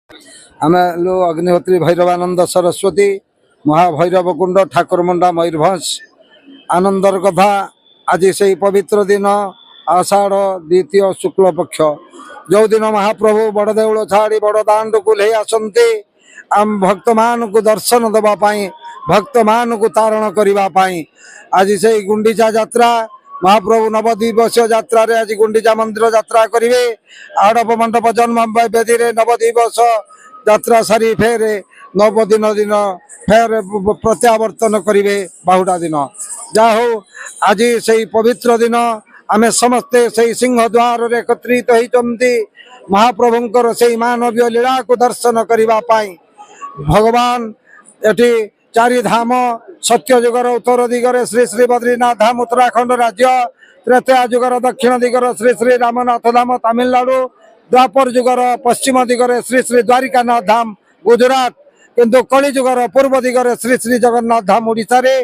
आमे लो अग्निहोत्री भैरवानंद सरस्वती महाभैरव कुंड ठाकुरमुंडा मयूरभंज आनंदर कथा। आज से पवित्र दिन आषाढ़ द्वितीय शुक्ल पक्ष जो दिन महाप्रभु बड़देउल छाड़ी बड़दाण्ड को ले आसंती आम भक्त मान को दर्शन देवाई भक्त मान को तारण करने आज से गुंडीचा यात्रा महाप्रभु नवदिवसीय यात्रा रे आज गुंडीचा मंदिर यात्रा करेंगे। आड़प मंडप जन्म बेदी नवदिवस यात्रा सारी फेर नवदिन दिन फेर प्रत्यावर्तन करेंगे बाहुडा दिन। जा हो आज से पवित्र दिन आमे समस्ते से सिंहद्वार रे एकत्रित होती महाप्रभुंकर से मानवीय लीला को दर्शन करने भगवान एटी चारि धाम सत्य जुगर उत्तर दिगरे श्री श्री बद्रीनाथ धाम उत्तराखंड राज्य, त्रेतया जुगर दक्षिण दिगर श्री श्री रामनाथ धाम तमिलनाडु, द्वापर जुगर पश्चिम दिगरे श्री श्री द्वारिकानाथ धाम गुजरात, किंतु कली जुगर पूर्व दिगरे श्री श्री जगन्नाथ धाम ओडिशा रे।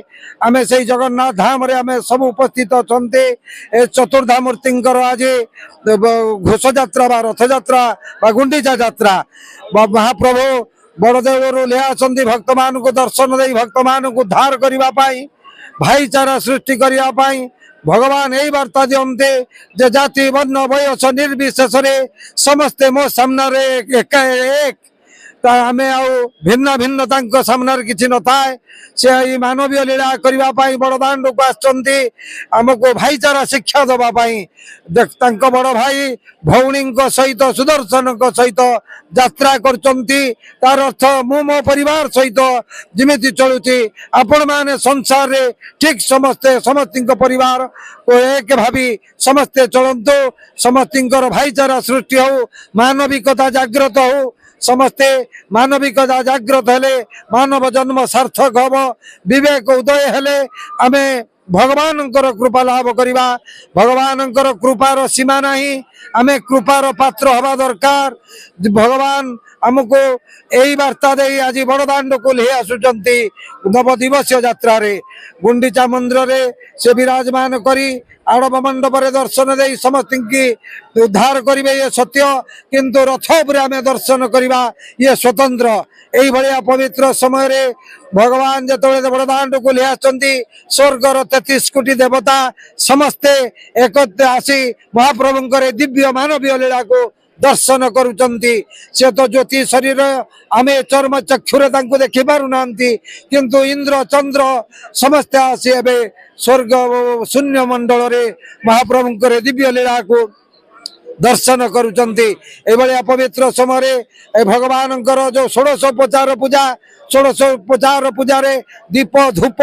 आमे से जगन्नाथ धाम रे आमे सब उपस्थित अछंते ए चतुर्धा मूर्तिंकर आज घोष यात्रा बा रथ यात्रा बा गुंडीचा यात्रा महाप्रभु बड़देव ले आसंती भक्त मान को दर्शन दे भक्त मान को उद्धार करने भाईचारा सृष्टि करने भगवान यही वार्ता दिखते जे जाति वर्ण वयस निर्विशेष समस्ते मो सामने एक आम भिन्न भिन्न सामने किसी न थाए से मानवीय लीला करने बड़दाण्ड को आमको भाईचारा शिक्षा देवाई बड़ भाई भौणी सहित सुदर्शन सहित यात्रा कर अर्थ मु मो परिवार सहित जिमिति चलुची आपण माने संसार रे ठीक समस्ते समस्त परिवार को एक भावी समस्ते चलतु समस्त भाईचारा सृष्टि हो मानविकता जागृत हो समस्ते मानविकता जागृत हेले मानव जन्म सार्थक हम विवेक उदय हेले आमे भगवान कृपा लाभ करवा भगवान कृपार सीमा नहीं आमे कृपार पात्र हवा दरकार भगवान आमको यही वार्ता दे आज बड़दाण्ड को ले आसुचंती नवदिवसीय यात्रा रे गुंडीचा मंदिर रे से विराजमान करी आड़प मंडप रे दर्शन दे समस्त की उद्धार करेंगे ये सत्य किंतु रथ उपरे आमे दर्शन करवा ये स्वतंत्र यही भाया पवित्र समय रे भगवान जो बड़दाण्ड को ले आसंती स्वर्गर 33 कोटी देवता समस्ते एकत्र आसी महाप्रभुंकर दिव्य मानवीय लीला को दर्शन करुचंती से तो ज्योति शरीर आमे चर्म चक्षुरे तांको देखि पारु नांती किंतु इंद्र चंद्र समस्त आसी एबे स्वर्ग शून्य मंडल रे महाप्रभुंकर दिव्य लीला को दर्शन करुचंती। एभलिया पवित्र समय भगवान जो षोडशोपचार पूजा षोडशोपचार पूजा रे दीप धूप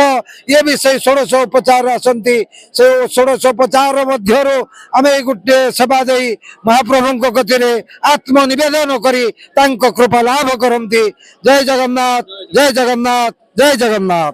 ये भी से षोडशोपचार आसंती से षोडशोपचार मध्यरो आमे गुटे सेवा दे महाप्रभु गतिरे आत्मनिवेदन करी तांको कृपा लाभ करंती। जय जगन्नाथ जय जगन्नाथ जय जगन्नाथ।